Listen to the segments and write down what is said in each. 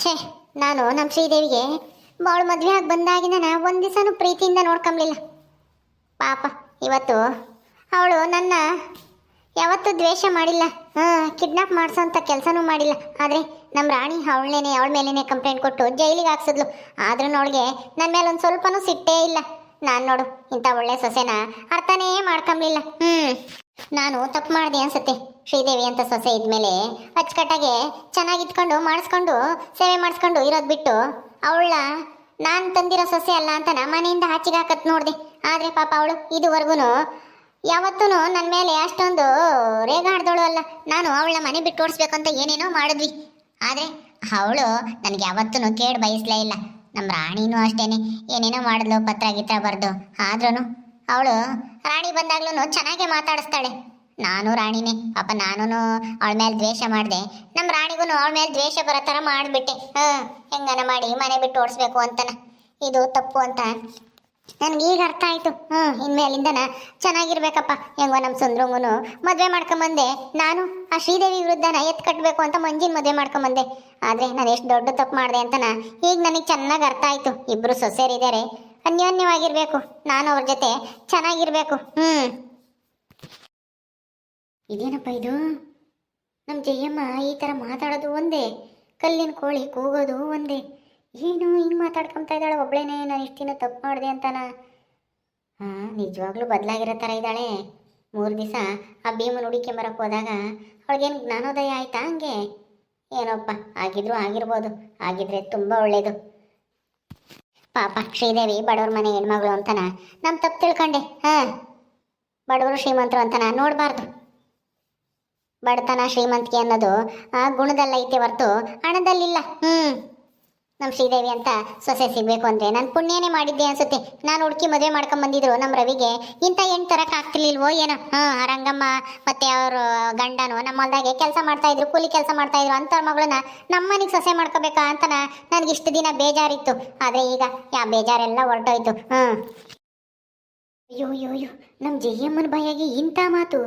ಛೇ, ನಾನು ನಮ್ಮ ಶ್ರೀದೇವಿಗೆ ಅವಳು ಮದುವೆ ಆಗಿ ಬಂದಾಗಿಂದ ಒಂದು ದಿವಸನೂ ಪ್ರೀತಿಯಿಂದ ನೋಡ್ಕೊಂಬ್ಲಿಲ್ಲ. ಪಾಪ ಇವತ್ತು ಅವಳು ನನ್ನ ಯಾವತ್ತೂ ದ್ವೇಷ ಮಾಡಿಲ್ಲ, ಕಿಡ್ನಾಪ್ ಮಾಡಿಸೋಂಥ ಕೆಲಸನೂ ಮಾಡಿಲ್ಲ. ಆದರೆ ನಮ್ಮ ರಾಣಿ ಅವಳ ಮೇಲೇ ಕಂಪ್ಲೇಂಟ್ ಕೊಟ್ಟು ಜೈಲಿಗೆ ಹಾಕ್ಸಿದ್ಲು. ಆದ್ರೂ ಅವಳಿಗೆ ನನ್ನ ಮೇಲೆ ಒಂದು ಸ್ವಲ್ಪನೂ ಸಿಟ್ಟೇ ಇಲ್ಲ. ನಾನು ನೋಡು ಇಂಥ ಒಳ್ಳೆ ಸೊಸೆನ ಅರ್ಥನೇ ಮಾಡ್ಕೊಂಬ್ಲಿಲ್ಲ. ನಾನು ತಪ್ಪು ಮಾಡಿದೆ ಅನ್ಸುತ್ತೆ. ಶ್ರೀದೇವಿ ಅಂತ ಸೊಸೆ ಇದ್ಮೇಲೆ ಅಚ್ಚುಕಟ್ಟಾಗೆ ಚೆನ್ನಾಗಿದ್ಕೊಂಡು ಮಾಡಿಸ್ಕೊಂಡು ಸೇವೆ ಮಾಡಿಸ್ಕೊಂಡು ಇರೋದು ಬಿಟ್ಟು ಅವಳ ನಾನು ತಂದಿರೋ ಸೊಸೆ ಅಲ್ಲ ಅಂತ ಮನೆಯಿಂದ ಆಚೆಗೆ ಹಾಕತ್ ನೋಡಿದೆ. ಆದರೆ ಪಾಪ ಅವಳು ಇದುವರೆಗೂ ಯಾವತ್ತೂ ನನ್ನ ಮೇಲೆ ಅಷ್ಟೊಂದು ರೇಗಾಡ್ದವಳು ಅಲ್ಲ. ನಾನು ಅವಳನ್ನ ಮನೆ ಬಿಟ್ಟು ಓಡಿಸ್ಬೇಕು ಅಂತ ಏನೇನೋ ಮಾಡಿದ್ವಿ. ಆದರೆ ಅವಳು ನನಗೆ ಯಾವತ್ತೂ ಕೇಡು ಬಯಸಲೇ ಇಲ್ಲ. ನಮ್ಮ ರಾಣಿನೂ ಅಷ್ಟೇನೆ ಏನೇನೋ ಮಾಡಿದ್ಲು, ಪತ್ರ ಗಿತ್ರ ಬರೆದು. ಆದ್ರೂ ಅವಳು ರಾಣಿ ಬಂದಾಗ್ಲೂ ಚೆನ್ನಾಗೇ ಮಾತಾಡಿಸ್ತಾಳೆ. ನಾನು ರಾಣಿನೇ ಪಾಪ, ನಾನು ಅವಳ ಮೇಲೆ ದ್ವೇಷ ಮಾಡಿದೆ. ನಮ್ಮ ರಾಣಿಗೂ ಅವಳ ಮೇಲೆ ದ್ವೇಷ ಬರೋ ಥರ ಮಾಡಿಬಿಟ್ಟೆ. ಹೆಂಗನ ಮಾಡಿ ಮನೆ ಬಿಟ್ಟು ಓಡಿಸ್ಬೇಕು ಅಂತನ. ಇದು ತಪ್ಪು ಅಂತ ನನಗೆ ಈಗ ಅರ್ಥ ಆಯಿತು. ಇನ್ಮೇಲಿಂದನ ಚೆನ್ನಾಗಿರ್ಬೇಕಪ್ಪ. ಹೆಂಗೋ ನಮ್ಮ ಸುಂದ್ರಂಗೂ ಮದುವೆ ಮಾಡ್ಕೊಂಬಂದೆ. ನಾನು ಆ ಶ್ರೀದೇವಿ ವಿರುದ್ಧನ ಎತ್ತು ಕಟ್ಟಬೇಕು ಅಂತ ಮಂಜಿನ ಮದುವೆ ಮಾಡ್ಕೊಂಬಂದೆ. ಆದರೆ ನಾನು ಎಷ್ಟು ದೊಡ್ಡ ತಪ್ಪು ಮಾಡಿದೆ ಅಂತನ ಈಗ ನನಗೆ ಚೆನ್ನಾಗಿ ಅರ್ಥ ಆಯಿತು. ಇಬ್ಬರು ಸೊಸೆಯರಿದ್ದಾರೆ, ಅನ್ಯೋನ್ಯವಾಗಿರಬೇಕು. ನಾನು ಅವ್ರ ಜೊತೆ ಚೆನ್ನಾಗಿರ್ಬೇಕು. ಇದೇನಪ್ಪ ಇದು? ನಮ್ಮ ಜಯಮ್ಮ ಈ ಥರ ಮಾತಾಡೋದು ಒಂದೇ, ಕಲ್ಲಿನ ಕೋಳಿ ಕೂಗೋದು ಒಂದೇ. ಏನು ಹಿಂಗೆ ಮಾತಾಡ್ಕೊತಾ ಇದ್ದಾಳೆ ಒಬ್ಳೇನೆ? ನಾನು ಇಷ್ಟು ದಿನ ತಪ್ಪು ಮಾಡಿದೆ ಅಂತಾನ? ನಿಜವಾಗ್ಲೂ ಬದಲಾಗಿರೋ ಥರ ಇದ್ದಾಳೆ. 3 ದಿವಸ ಆ ಭೀಮನ ಹುಡುಕೊಂಬರಕ್ಕೆ ಹೋದಾಗ ಅವಳಿಗೇನು ಜ್ಞಾನೋದಯ ಆಯ್ತಾ ಹಂಗೆ? ಏನೋಪ್ಪ, ಆಗಿದ್ರು ಆಗಿರ್ಬೋದು. ಆಗಿದ್ರೆ ತುಂಬ ಒಳ್ಳೇದು. ಪಾಪ ಶ್ರೀದೇವಿ ಬಡವ್ರ ಮನೆ ಹೆಣ್ಮಗಳು ಅಂತನ ನಮ್ಮ ತಪ್ಪು ತಿಳ್ಕೊಂಡೆ. ಬಡವರು ಶ್ರೀಮಂತರು ಅಂತನ ನೋಡಬಾರ್ದು. ಬಡತನ ಶ್ರೀಮಂತಿಕೆ ಅನ್ನೋದು ಆ ಗುಣದಲ್ಲೈತೆ ಹೊರ್ತು ಹಣದಲ್ಲಿಲ್ಲ. ನಮ್ಮ ಶ್ರೀದೇವಿ ಅಂತ ಸೊಸೆ ಸಿಗಬೇಕು ಅಂದರೆ ನಾನು ಪುಣ್ಯನೇ ಮಾಡಿದ್ದೆ ಅನ್ಸುತ್ತೆ. ನಾನು ಹುಡುಕಿ ಮದುವೆ ಮಾಡ್ಕೊಂಬಂದಿದ್ರು ನಮ್ಮ ರವಿಗೆ ಇಂಥ ಹೆಣ್ಣು ತರಕ್ಕೆ ಆಗ್ತಿರ್ಲಿಲ್ವೋ ಏನೋ. ಆ ರಂಗಮ್ಮ ಮತ್ತು ಅವರು ಗಂಡನು ನಮ್ಮ ಹೊಲ್ದಾಗೆ ಕೆಲಸ ಮಾಡ್ತಾಯಿದ್ರು, ಕೂಲಿ ಕೆಲಸ ಮಾಡ್ತಾಯಿದ್ರು. ಅಂಥವ್ರ ಮಗಳನ್ನ ನಮ್ಮ ಮನೆಗೆ ಸೊಸೆ ಮಾಡ್ಕೋಬೇಕಾ ಅಂತನ ನನಗೆ ಇಷ್ಟು ದಿನ ಬೇಜಾರಿತ್ತು. ಆದರೆ ಈಗ ಬೇಜಾರೆಲ್ಲ ಹೊರಟೋಯ್ತು. ಅಯ್ಯೋ ಅಯ್ಯೋ ಅಯ್ಯೋ, ನಮ್ಮ ಜಯಮ್ಮನ ಬಾಯಾಗಿ ಇಂಥ ಮಾತು!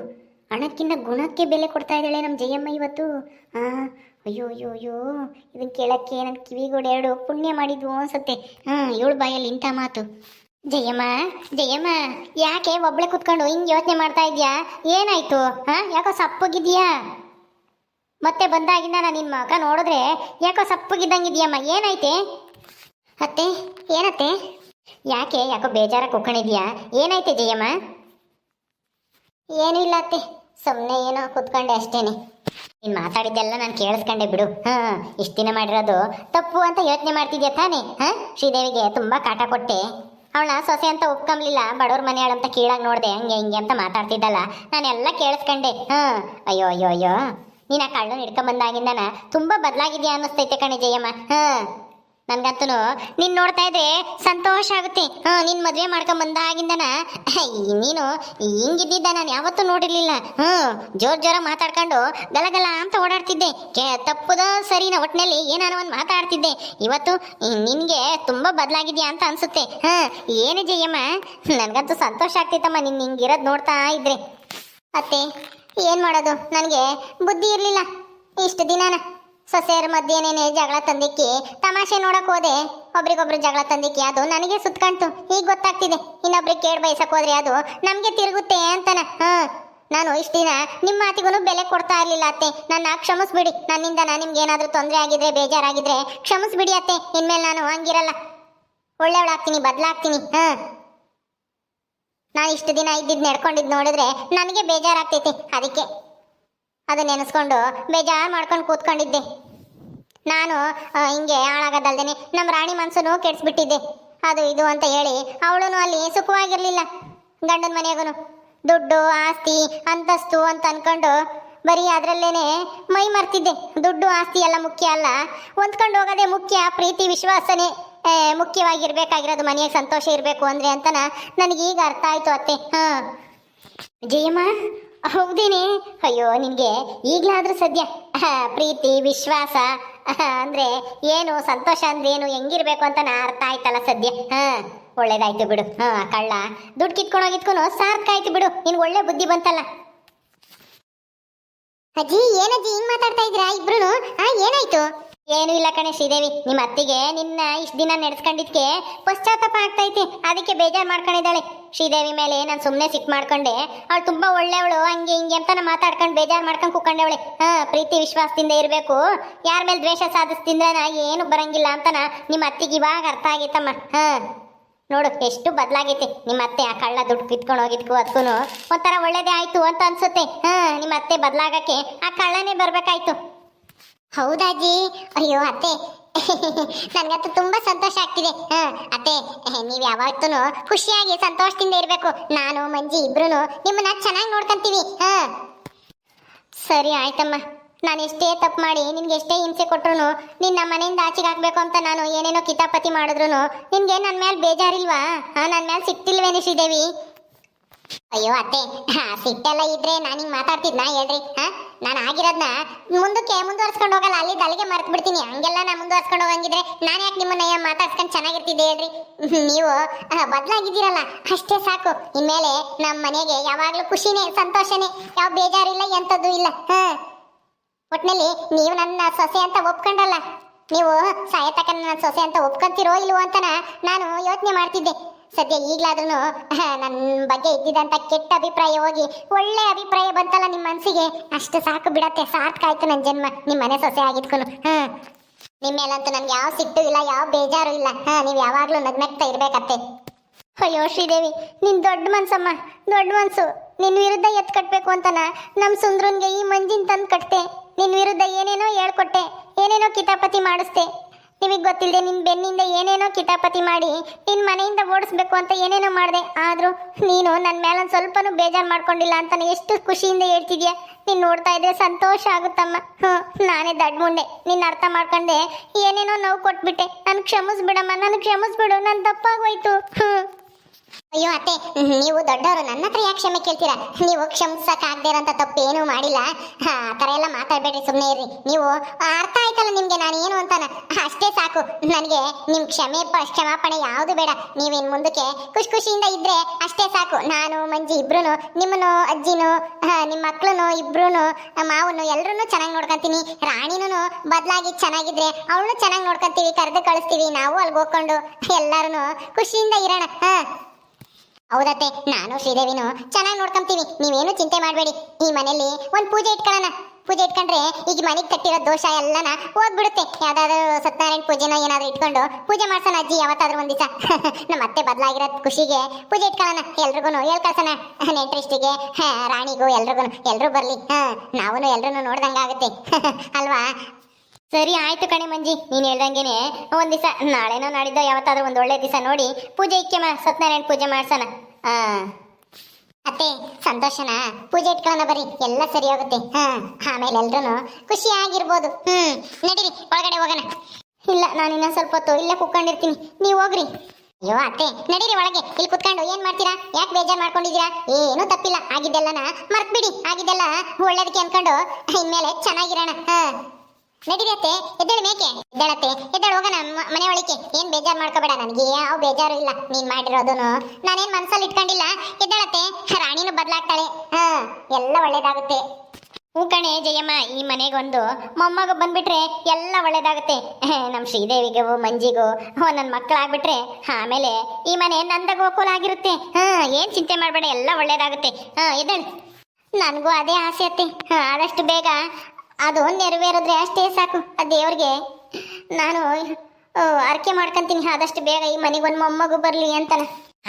ಹಣಕ್ಕಿಂತ ಗುಣಕ್ಕೆ ಬೆಲೆ ಕೊಡ್ತಾ ಇದ್ದಾಳೆ ನಮ್ಮ ಜಯಮ್ಮ ಇವತ್ತು. ಅಯ್ಯೋ ಅಯ್ಯೋ ಅಯ್ಯೋ, ಇದನ್ನ ಕೇಳಕ್ಕೆ ನನ್ನ ಕಿವಿಗೋಡೆರಡು ಪುಣ್ಯ ಮಾಡಿದ್ವು ಅನ್ಸುತ್ತೆ. ಇವಳು ಬಾಯಲ್ಲಿ ಇಂಥ ಮಾತು. ಜಯಮ್ಮ ಜಯಮ್ಮ, ಯಾಕೆ ಒಬ್ಳೆ ಕುತ್ಕೊಂಡು ಹಿಂಗೆ ಯೋಚನೆ ಮಾಡ್ತಾ ಇದೆಯಾ? ಏನಾಯ್ತು? ಯಾಕೋ ಸಪ್ಪಗಿದ್ಯಾ? ಮತ್ತೆ ಬಂದಾಗಿಂದ ನಾನು ನಿನ್ನ ಮಗ ನೋಡಿದ್ರೆ ಯಾಕೋ ಸಪ್ಪಗಿದ್ದಂಗಿದ್ಯಮ್ಮ, ಏನಾಯ್ತೆ? ಅತ್ತೆ, ಏನತ್ತೆ? ಯಾಕೋ ಬೇಜಾರ ಕುತ್ಕೊಂಡಿದ್ಯಾ? ಏನಾಯ್ತೆ ಜಯಮ್ಮ? ಏನೂ ಇಲ್ಲ ಅತ್ತೆ, ಸುಮ್ಮನೆ ಏನೋ ಕುತ್ಕೊಂಡೆ ಅಷ್ಟೇನೆ. ನೀನು ಮಾತಾಡಿದ್ದೆಲ್ಲ ನಾನು ಕೇಳಿಸ್ಕೊಂಡೆ ಬಿಡು. ಇಷ್ಟು ದಿನ ಮಾಡಿರೋದು ತಪ್ಪು ಅಂತ ಯೋಚನೆ ಮಾಡ್ತಿದ್ಯಾ ತಾನೇ? ಶ್ರೀದೇವಿಗೆ ತುಂಬ ಕಾಟ ಕೊಟ್ಟೆ. ಅವಳ ಸೊಸೆ ಅಂತ ಒಪ್ಕೊಂಬ್ಲಿಲ್ಲ, ಬಡವ್ರ ಮನೆಯಾಳಂತ ಕೀಳಾಗಿ ನೋಡಿದೆ, ಹಂಗೆ ಹಿಂಗೆ ಅಂತ ಮಾತಾಡ್ತಿದ್ದಲ್ಲ, ನಾನೆಲ್ಲ ಕೇಳಿಸ್ಕೊಂಡೆ. ಅಯ್ಯೋ ಅಯ್ಯೋ ಅಯ್ಯೋ, ನೀನು ಆ ಕಳ್ಳನ ಹಿಡ್ಕೊಂಬಂದಾಗಿಂದನ ತುಂಬ ಬದಲಾಗಿದ್ಯಾ ಅನ್ನಿಸ್ತೈತೆ ಕಣೆ ಜಯಮ್ಮ. ನನ್ಗಂತೂ ನೀನು ನೋಡ್ತಾ ಇದ್ರೆ ಸಂತೋಷ ಆಗುತ್ತೆ. ನಿನ್ನ ಮದುವೆ ಮಾಡ್ಕೊಂಬಂದಾಗಿಂದನ ನೀನು ಹಿಂಗಿದ್ದಿದ್ದ ನಾನು ಯಾವತ್ತೂ ನೋಡಿರ್ಲಿಲ್ಲ. ಜೋರಾಗಿ ಮಾತಾಡ್ಕೊಂಡು ಗಲಗಲ ಅಂತ ಓಡಾಡ್ತಿದ್ದೆ. ತಪ್ಪುದ ಸರಿನ ಒಟ್ಟಿನಲ್ಲಿ ಏನಾನ ಒಂದು ಮಾತಾಡ್ತಿದ್ದೆ. ಇವತ್ತು ನಿನಗೆ ತುಂಬ ಬದಲಾಗಿದ್ಯಾ ಅಂತ ಅನ್ಸುತ್ತೆ. ಏನು ಜಯಮ್ಮ, ನನಗಂತೂ ಸಂತೋಷ ಆಗ್ತಿತ್ತಮ್ಮ ನಿನ್ನ ಹಿಂಗಿರೋದು ನೋಡ್ತಾ ಇದ್ರೆ. ಅತ್ತೆ, ಏನು ಮಾಡೋದು, ನನಗೆ ಬುದ್ಧಿ ಇರಲಿಲ್ಲ. ಇಷ್ಟು ದಿನಾನ ಸೊಸೆಯರ ಮಧ್ಯೇನೇನೆ ಜಗಳ ತಂದಿಕ್ಕಿ ತಮಾಷೆ ನೋಡಕ್ ಹೋದೆ. ಒಬ್ರಿಗೊಬ್ರು ಜಗಳ ತಂದಿಕ್ಕಿ ಅದು ನನಗೆ ಸುತ್ಕಂತು. ಈಗ ಗೊತ್ತಾಗ್ತಿದೆ, ಇನ್ನೊಬ್ರಿಗೆ ಕೇಳಿ ಬಯಸಕ್ ಹೋದ್ರೆ ಅದು ನಮಗೆ ತಿರುಗುತ್ತೆ ಅಂತನ. ನಾನು ಇಷ್ಟು ದಿನ ನಿಮ್ಮ ಮಾತಿಗೂ ಬೆಲೆ ಕೊಡ್ತಾ ಇರಲಿಲ್ಲ ಅತ್ತೆ. ನನ್ನ ಕ್ಷಮಿಸ್ಬಿಡಿ. ನನ್ನಿಂದ ನಿಮ್ಗೆ ಏನಾದರೂ ತೊಂದರೆ ಆಗಿದ್ರೆ, ಬೇಜಾರಾಗಿದ್ರೆ ಕ್ಷಮಿಸ್ಬಿಡಿ ಅತ್ತೆ. ಇನ್ಮೇಲೆ ನಾನು ಹಂಗಿರಲ್ಲ, ಒಳ್ಳೆಯವಳಾಗ್ತೀನಿ, ಬದಲಾಗ್ತೀನಿ. ನಾನು ಇಷ್ಟು ದಿನ ಇದ್ದಿದ್ದು ನಡ್ಕೊಂಡಿದ್ದು ನೋಡಿದ್ರೆ ನನಗೆ ಬೇಜಾರಾಗ್ತೈತಿ. ಅದಕ್ಕೆ ಅದು ನೆನೆಸ್ಕೊಂಡು ಬೇಜಾರು ಮಾಡ್ಕೊಂಡು ಕೂತ್ಕೊಂಡಿದ್ದೆ. ನಾನು ಹಿಂಗೆ ಹಾಳಾಗೋದಲ್ದೇನೆ ನಮ್ಮ ರಾಣಿ ಮನಸ್ಸನ್ನು ಕೆಡಿಸ್ಬಿಟ್ಟಿದ್ದೆ. ಅದು ಇದು ಅಂತ ಹೇಳಿ ಅವಳು ಅಲ್ಲಿ ಸುಖವಾಗಿರಲಿಲ್ಲ. ಗಂಡನ ಮನೆಯಾಗೂ ದುಡ್ಡು, ಆಸ್ತಿ, ಅಂತಸ್ತು ಅಂತ ಅಂದ್ಕೊಂಡು ಬರೀ ಅದರಲ್ಲೇನೆ ಮೈ ಮರ್ತಿದ್ದೆ. ದುಡ್ಡು ಆಸ್ತಿ ಎಲ್ಲ ಮುಖ್ಯ ಅಲ್ಲ, ಹೊಂದ್ಕೊಂಡು ಹೋಗೋದೇ ಮುಖ್ಯ. ಪ್ರೀತಿ ವಿಶ್ವಾಸನೇ ಮುಖ್ಯವಾಗಿರ್ಬೇಕಾಗಿರೋದು. ಮನೆಯಾಗ ಸಂತೋಷ ಇರಬೇಕು ಅಂದರೆ ಅಂತನ ನನಗೀಗ ಅರ್ಥ ಆಯಿತು ಅತ್ತೆ. ಜಯಮ್ಮ, ಹೌದೇನೆ? ಅಯ್ಯೋ, ನಿನಗೆ ಈಗಲಾದರೂ ಸದ್ಯ ಪ್ರೀತಿ ವಿಶ್ವಾಸ ಅಂದರೆ ಏನು, ಸಂತೋಷ ಅಂದ್ರೆ ಏನು, ಹೆಂಗಿರ್ಬೇಕು ಅಂತ ಅರ್ಥ ಆಯ್ತಲ್ಲ ಸದ್ಯ. ಒಳ್ಳೇದಾಯ್ತು ಬಿಡು. ಕಳ್ಳ ದುಡ್ಡು ಕಿತ್ಕೊಂಡೋಗಿತ್ಕೊಂಡು ಸಾರ್ಥಾಯ್ತು ಬಿಡು. ನಿನ್ಗೆ ಒಳ್ಳೆ ಬುದ್ಧಿ ಬಂತಲ್ಲ. ಅಜ್ಜಿ, ಏನಜ್ಜಿ ಹಿಂಗ್ ಮಾತಾಡ್ತಾ ಇದ್ರಾ ಇಬ್ರು? ಏನಾಯ್ತು? ಏನು ಇಲ್ಲ ಕಣೆ ಶ್ರೀದೇವಿ, ನಿಮ್ಮ ಅತ್ತಿಗೆ ನಿನ್ನ ಇಷ್ಟು ದಿನ ನಡೆಸ್ಕೊಂಡಿದ್ಕೆ ಪಶ್ಚಾತ್ತಾಪ ಆಗ್ತೈತಿ, ಅದಕ್ಕೆ ಬೇಜಾರು ಮಾಡ್ಕೊಂಡಿದ್ದಾಳೆ. ಶ್ರೀದೇವಿ ಮೇಲೆ ನಾನು ಸುಮ್ಮನೆ ಸಿಟ್ಟು ಮಾಡ್ಕೊಂಡೆ, ಅವಳು ತುಂಬಾ ಒಳ್ಳೆಯವಳು, ಹಂಗೆ ಹಿಂಗೆ ಅಂತ ಮಾತಾಡ್ಕೊಂಡು ಬೇಜಾರು ಮಾಡ್ಕೊಂಡು ಕೂಕೊಂಡವಳೆ. ಪ್ರೀತಿ ವಿಶ್ವಾಸದಿಂದ ಇರಬೇಕು, ಯಾರ ಮೇಲೆ ದ್ವೇಷ ಸಾಧಿಸ್ತಿಂದ್ರ ಏನು ಬರಂಗಿಲ್ಲ ಅಂತನ ನಿಮ್ಮ ಅತ್ತಿಗೆ ಇವಾಗ ಅರ್ಥ ಆಗೈತಮ್ಮ. ನೋಡು ಎಷ್ಟು ಬದಲಾಗೈತೆ ನಿಮ್ಮ ಅತ್ತೆ. ಆ ಕಳ್ಳ ದುಡ್ಡು ಕಿತ್ಕೊಂಡು ಹೋಗಿದ್ಕು ಅದಕ್ಕೂ ಒಂಥರ ಒಳ್ಳೇದೇ ಆಯ್ತು ಅಂತ ಅನ್ಸುತ್ತೆ. ನಿಮ್ಮ ಅತ್ತೆ ಬದಲಾಗಕ್ಕೆ ಆ ಕಳ್ಳನೇ ಬರ್ಬೇಕಾಯ್ತು. ಹೌದಾಜಿ? ಅಯ್ಯೋ ಅತ್ತೆ, ನನ್ಗಂತೂ ತುಂಬಾ ಸಂತೋಷ ಆಗ್ತಿದೆ. ಅತ್ತೆ, ನೀವ್ ಯಾವತ್ತೂ ಖುಷಿಯಾಗಿ ಸಂತೋಷದಿಂದ ಇರ್ಬೇಕು. ನಾನು ಮಂಜಿ ಇಬ್ರು ನಿಮ್ಮನ್ನ ಚೆನ್ನಾಗಿ ನೋಡ್ಕೊಂತೀವಿ. ಸರಿ ಆಯ್ತಮ್ಮ. ನಾನು ಎಷ್ಟೇ ತಪ್ಪು ಮಾಡಿ ನಿನ್ಗೆ ಎಷ್ಟೇ ಹಿಂಸೆ ಕೊಟ್ರು, ನಿನ್ನ ಮನೆಯಿಂದ ಆಚೆಗೆ ಹಾಕ್ಬೇಕು ಅಂತ ನಾನು ಏನೇನೋ ಕಿತಾಪತಿ ಮಾಡಿದ್ರು ನಿನ್ಗೆ ನನ್ನ ಮೇಲೆ ಬೇಜಾರಿಲ್ವಾ? ನನ್ನ ಮೇಲೆ ಸಿಟ್ಟಿಲ್ವೇನು ಶ್ರೀದೇವಿ? ಅಯ್ಯೋ ಅತ್ತೆ, ಸಿಟ್ಟೆಲ್ಲ ಇದ್ರೆ ನಾನು ಹಿಂಗೆ ಮಾತಾಡ್ತಿದ್ನಾ ಹೇಳ್ರಿ? ನಾನು ಆಗಿರೋದನ್ನ ಮುಂದುವರ್ಸ್ಕೊಂಡು ಹೋಗಲ್ಲ, ಅಲ್ಲಿಗೆ ಮರ್ತು ಬಿಡ್ತೀನಿ. ಹಂಗೆಲ್ಲ ನಾನು ಮುಂದುವರ್ಸ್ಕೊಂಡು ಹೋಗಂಗಿದ್ರೆ ನಾನು ಯಾಕೆ ನಿಮ್ಮನ್ನ ಮಾತಾಡ್ಸ್ಕೊಂಡು ಚೆನ್ನಾಗಿರ್ತಿದ್ದೆ ಹೇಳ್ರಿ? ನೀವು ಬದಲಾಗಿದ್ದೀರಲ್ಲ ಅಷ್ಟೇ ಸಾಕು. ಇನ್ಮೇಲೆ ನಮ್ಮ ಮನೆಗೆ ಯಾವಾಗಲೂ ಖುಷಿನೇ, ಸಂತೋಷನೇ, ಯಾವ ಬೇಜಾರಿಲ್ಲ, ಎಂಥದ್ದು ಇಲ್ಲ. ಒಟ್ಟಿನಲ್ಲಿ ನೀವು ನನ್ನ ಸೊಸೆ ಅಂತ ಒಪ್ಕೊಂಡಲ್ಲ, ನೀವು ಸಾಯತಕ್ಕ ನನ್ನ ಸೊಸೆ ಅಂತ ಒಪ್ಕೊಂತಿರೋ ಇಲ್ವೋ ಅಂತ ನಾನು ಯೋಚನೆ ಮಾಡ್ತಿದ್ದೆ. ಸದ್ಯ ಈಗಲಾದ್ರೂ ನನ್ನ ಬಗ್ಗೆ ಇದ್ದಿದ್ದಂಥ ಕೆಟ್ಟ ಅಭಿಪ್ರಾಯ ಹೋಗಿ ಒಳ್ಳೆ ಅಭಿಪ್ರಾಯ ಬಂತಲ್ಲ ನಿಮ್ಮ ಮನಸ್ಸಿಗೆ, ಅಷ್ಟು ಸಾಕು ಬಿಡತ್ತೆ. ಸಾರ್ಥಕ ಆಯ್ತು ನನ್ನ ಜನ್ಮ ನಿಮ್ಮ ಮನೆ ಸೊಸೆ ಆಗಿದ್ಕು. ನಿಮ್ಮ ಮೇಲಂತೂ ನನ್ಗೆ ಯಾವ ಸಿಟ್ಟು ಇಲ್ಲ, ಯಾವ ಬೇಜಾರು ಇಲ್ಲ. ನೀವು ಯಾವಾಗಲೂ ನಗ್ನಗ್ತಾ ಇರ್ಬೇಕತ್ತೆ. ಅಯ್ಯೋ ಶ್ರೀದೇವಿ, ನಿನ್ ದೊಡ್ಡ ಮನ್ಸಮ್ಮ, ದೊಡ್ಡ ಮನ್ಸು. ನಿನ್ನ ವಿರುದ್ಧ ಎತ್ ಕಟ್ಬೇಕು ಅಂತನ ನಮ್ಮ ಸುಂದ್ರನ್ಗೆ ಈ ಮಂಜಿನ ತಂದು ಕಟ್ತೆ. ನಿನ್ನ ವಿರುದ್ಧ ಏನೇನೋ ಹೇಳ್ಕೊಟ್ಟೆ, ಏನೇನೋ ಕಿತಾಪತಿ ಮಾಡಿಸ್ತೆ. ನಿಮಗೆ ಗೊತ್ತಿಲ್ಲದೆ ನಿನ್ನ ಬೆನ್ನಿಂದ ಏನೇನೋ ಕಿತಾಪತಿ ಮಾಡಿ ನಿನ್ನ ಮನೆಯಿಂದ ಓಡಿಸ್ಬೇಕು ಅಂತ ಏನೇನೋ ಮಾಡಿದೆ. ಆದರೂ ನೀನು ನನ್ನ ಮೇಲೆ ಸ್ವಲ್ಪನೂ ಬೇಜಾರು ಮಾಡ್ಕೊಂಡಿಲ್ಲ ಅಂತ ಎಷ್ಟು ಖುಷಿಯಿಂದ ಹೇಳ್ತಿದ್ಯಾ. ನೀನು ನೋಡ್ತಾ ಇದ್ರೆ ಸಂತೋಷ ಆಗುತ್ತಮ್ಮ. ನಾನೇ ದಡ್ಡ ಮುಂಡೆ, ನಿನ್ನ ಅರ್ಥ ಮಾಡ್ಕೊಂಡೆ ಏನೇನೋ ನೋವು ಕೊಟ್ಬಿಟ್ಟೆ. ನಾನು ಕ್ಷಮಿಸ್ಬಿಡಮ್ಮ, ನಾನು ಕ್ಷಮಿಸ್ಬಿಡು, ನನ್ನ ತಪ್ಪಾಗೋಯ್ತು. ಅಯ್ಯೋ ಅತ್ತೆ, ನೀವು ದೊಡ್ಡವರು, ನನ್ನ ಹತ್ರ ಯಾಕೆ ಕ್ಷಮೆ ಕೇಳ್ತೀರಾ? ನೀವು ಕ್ಷಮಿಸಕ್ ಆಗದಿರಂತ ತಪ್ಪು ಏನೂ ಮಾಡಿಲ್ಲ. ಆ ಥರ ಎಲ್ಲ ಮಾತಾಡ್ಬೇಡ್ರಿ, ಸುಮ್ಮನೆ ಇರ್ರಿ. ನೀವು ಅರ್ಥ ಆಯ್ತಲ್ಲ ನಿಮ್ಗೆ ನಾನು ಏನು ಅಂತಾನ, ಅಷ್ಟೇ ಸಾಕು ನನಗೆ. ನಿಮ್ ಕ್ಷಮಾಪಣೆ ಯಾವುದು ಬೇಡ. ನೀವೇನು ಮುಂದಕ್ಕೆ ಖುಷಿಯಿಂದ ಇದ್ರೆ ಅಷ್ಟೇ ಸಾಕು. ನಾನು ಮಂಜಿ ಇಬ್ರು, ನಿಮ್ಮನು ಅಜ್ಜಿನೂ ನಿಮ್ಮ ಮಕ್ಳು ಇಬ್ರು ಮಾವನು ಎಲ್ಲರೂ ಚೆನ್ನಾಗಿ ನೋಡ್ಕೊಂತೀನಿ. ರಾಣಿನೂ ಬದಲಾಗಿ ಚೆನ್ನಾಗಿದ್ರೆ ಅವಳು ಚೆನ್ನಾಗಿ ನೋಡ್ಕೊಂತೀವಿ, ಕರೆದು ಕಳಿಸ್ತೀವಿ. ನಾವು ಅಲ್ಲಿಗೆ ಹೋಗ್ಕೊಂಡು ಎಲ್ಲರೂ ಖುಷಿಯಿಂದ ಇರೋಣ. ಹೌದತ್ತೆ, ನಾನು ಶ್ರೀದೇವಿನೂ ಚೆನ್ನಾಗಿ ನೋಡ್ಕೊಂತೀವಿ, ನೀವೇನು ಚಿಂತೆ ಮಾಡಬೇಡಿ. ಈ ಮನೆಯಲ್ಲಿ ಒಂದು ಪೂಜೆ ಇಟ್ಕೊಳ್ಳೋಣ. ಪೂಜೆ ಇಟ್ಕೊಂಡ್ರೆ ಈಗ ಮನೆಗೆ ಕಟ್ಟಿರೋ ದೋಷ ಎಲ್ಲನ ಹೋಗ್ಬಿಡುತ್ತೆ. ಯಾವ್ದಾದ್ರು ಸತ್ಯನಾರಾಯಣ ಪೂಜೆನೋ ಏನಾದ್ರು ಇಟ್ಕೊಂಡು ಪೂಜೆ ಮಾಡ್ಸೋಣ ಅಜ್ಜಿ ಯಾವತ್ತಾದ್ರೂ ಒಂದ್ ದಿವಸ. ನಮ್ಮ ಅತ್ತೆ ಬದಲಾಗಿರೋದ್ ಖುಷಿಗೆ ಪೂಜೆ ಇಟ್ಕೊಳ್ಳೋಣ. ಎಲ್ರಿಗೂ ಹೇಳ್ಕಳ್ಸೋಣ, ನೆಂಟ್ರಿಷ್ಟಿಗೆ, ರಾಣಿಗೂ ಎಲ್ರೂ ಬರ್ಲಿ. ನಾವು ಎಲ್ರೂ ನೋಡ್ದಂಗಾಗುತ್ತೆ ಅಲ್ವಾ? ಸರಿ ಆಯ್ತು ಕಣೆ ಮಂಜಿ, ನೀನು ಹೇಳ್ದಂಗೆನೆ ಒಂದ್ ದಿವಸ ನಾಳೆನೋ ನಾಡಿದ್ದೋ ಯಾವತ್ತಾದ್ರೂ ಒಂದು ಒಳ್ಳೆ ದಿವಸ ನೋಡಿ ಪೂಜೆ ಇಕ್ಕೆಮ್ಮ, ಸತ್ಯನಾರಾಯಣ ಪೂಜೆ ಮಾಡ್ಸೋಣ. ಅತ್ತೆ ಸಂತೋಷನ ಪೂಜೆ ಇಟ್ಕೊಳ್ಳೋಣ ಬರ್ರಿ, ಎಲ್ಲ ಸರಿ ಹೋಗುತ್ತೆ. ಆಮೇಲೆ ಎಲ್ರು ಖುಷಿಯಾಗಿರ್ಬೋದು. ನಡೀರಿ ಒಳಗಡೆ ಹೋಗೋಣ. ಇಲ್ಲ, ನಾನು ಇನ್ನೊಂದು ಸ್ವಲ್ಪ ಹೊತ್ತು ಇಲ್ಲೇ ಕುತ್ಕೊಂಡಿರ್ತೀನಿ, ನೀವು ಹೋಗ್ರಿ. ಅಯ್ಯೋ ಅತ್ತೆ ನಡೀರಿ ಒಳಗೆ. ಇಲ್ಲಿ ಕುತ್ಕೊಂಡು ಏನ್ ಮಾಡ್ತೀರಾ? ಯಾಕೆ ಬೇಜಾರು ಮಾಡ್ಕೊಂಡಿದ್ದೀರಾ? ಏನೂ ತಪ್ಪಿಲ್ಲ, ಆಗಿದ್ದೆಲ್ಲನ ಮರ್ತ್ಬಿಡಿ. ಆಗಿದ್ದೆಲ್ಲ ಒಳ್ಳೇದಕ್ಕೆ ಅನ್ಕೊಂಡು ಇನ್ಮೇಲೆ ಚೆನ್ನಾಗಿರೋಣ. ನಡೀರಿ ಅತ್ತೆ, ಎದ್ದೇಳು ಮೇಕೆ, ಎದ್ದೇಳತ್ತೆ, ಎದ್ದೇಳು ಹೋಗೋಣ ಮನೆ ಒಳಕ್ಕೆ. ಏನ್ ಬೇಜಾರು ಮಾಡ್ಕೋಬೇಡ, ನನಗೆ ಯಾವ ಬೇಜಾರು ಇಲ್ಲ. ನೀನ್ ಮಾಡಿರೋದನು ನಾನೇನ್ ಮನ್ಸಲ್ಲಿ ಇಟ್ಕೊಂಡಿಲ್ಲ. ಎದ್ದೇಳತ್ತೆ, ರಾಣಿನೂ ಬದಲಾಗ್ತಾಳೆ. ಎಲ್ಲ ಒಳ್ಳೇದಾಗುತ್ತೆ. ಹೂ ಕಣೆ ಜಯಮ್ಮ, ಈ ಮನೆಗೊಂದು ಮೊಮ್ಮಗ ಬಂದ್ಬಿಟ್ರೆ ಎಲ್ಲ ಒಳ್ಳೇದಾಗುತ್ತೆ. ನಮ್ಮ ಶ್ರೀದೇವಿಗೂ ಮಂಜಿಗೂ ನನ್ನ ಮಕ್ಕಳಾಗ್ಬಿಟ್ರೆ ಆಮೇಲೆ ಈ ಮನೆ ನಂದ ಗೋಕುಲ ಆಗಿರುತ್ತೆ. ಏನ್ ಚಿಂತೆ ಮಾಡಬೇಡ, ಎಲ್ಲ ಒಳ್ಳೇದಾಗುತ್ತೆ. ಎದ್ದೇಳು. ನನಗೂ ಅದೇ ಆಸೆ ಅತ್ತೆ, ಆದಷ್ಟು ಬೇಗ ಅದು ನೆರವೇರಿದ್ರೆ ಅಷ್ಟೇ ಸಾಕು. ಆ ದೇವ್ರಿಗೆ ನಾನು ಅರ್ಕೆ ಮಾಡ್ಕೊಂತೀನಿ, ಆದಷ್ಟು ಬೇಗ ಈ ಮನೆಗೊಂದು ಮೊಮ್ಮಗು ಬರಲಿ ಅಂತಾನೆ.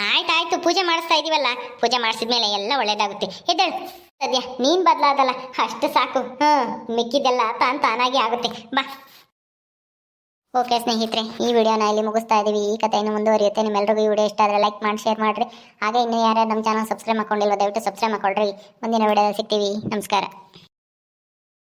ಆಯ್ತಾಯ್ತು, ಪೂಜೆ ಮಾಡಿಸ್ತಾ ಇದೀವಲ್ಲ, ಪೂಜೆ ಮಾಡಿಸಿದ್ಮೇಲೆ ಎಲ್ಲ ಒಳ್ಳೇದಾಗುತ್ತೆ. ಎದ್ದೇಳು. ಸದ್ಯ ನೀನ್ ಬದಲಾದಲ್ಲ ಅಷ್ಟು ಸಾಕು. ಮಿಕ್ಕಿದೆಲ್ಲ ತಾನಾಗಿ ಆಗುತ್ತೆ. ಬಾ. ಓಕೆ ಸ್ನೇಹಿತರೆ, ಈ ವಿಡಿಯೋನ ಇಲ್ಲಿ ಮುಗಿಸ್ತಾ ಇದೀವಿ. ಈ ಕಥೆ ಇನ್ನು ಮುಂದುವರಿಯುತ್ತೆ. ನಿಮ್ಮೆಲ್ಲರಿಗೂ ಈ ವಿಡಿಯೋ ಇಷ್ಟ ಆದರೆ ಲೈಕ್ ಮಾಡಿ, ಶೇರ್ ಮಾಡಿರಿ. ಹಾಗೆ ಇನ್ನೂ ಯಾರ್ಯಾರು ನಮ್ಮ ಚಾನಲ್ ಸಬ್ಸ್ಕ್ರೈಬ್ ಮಾಡ್ಕೊಂಡಿಲ್ವ ದಯವಿಟ್ಟು ಸಬ್ಸ್ಕ್ರೈಬ್ ಮಾಡ್ಕೊಳ್ರಿ. ಮುಂದಿನ ವಿಡಿಯೋದಲ್ಲಿ ಸಿಗ್ತೀವಿ. ನಮಸ್ಕಾರ.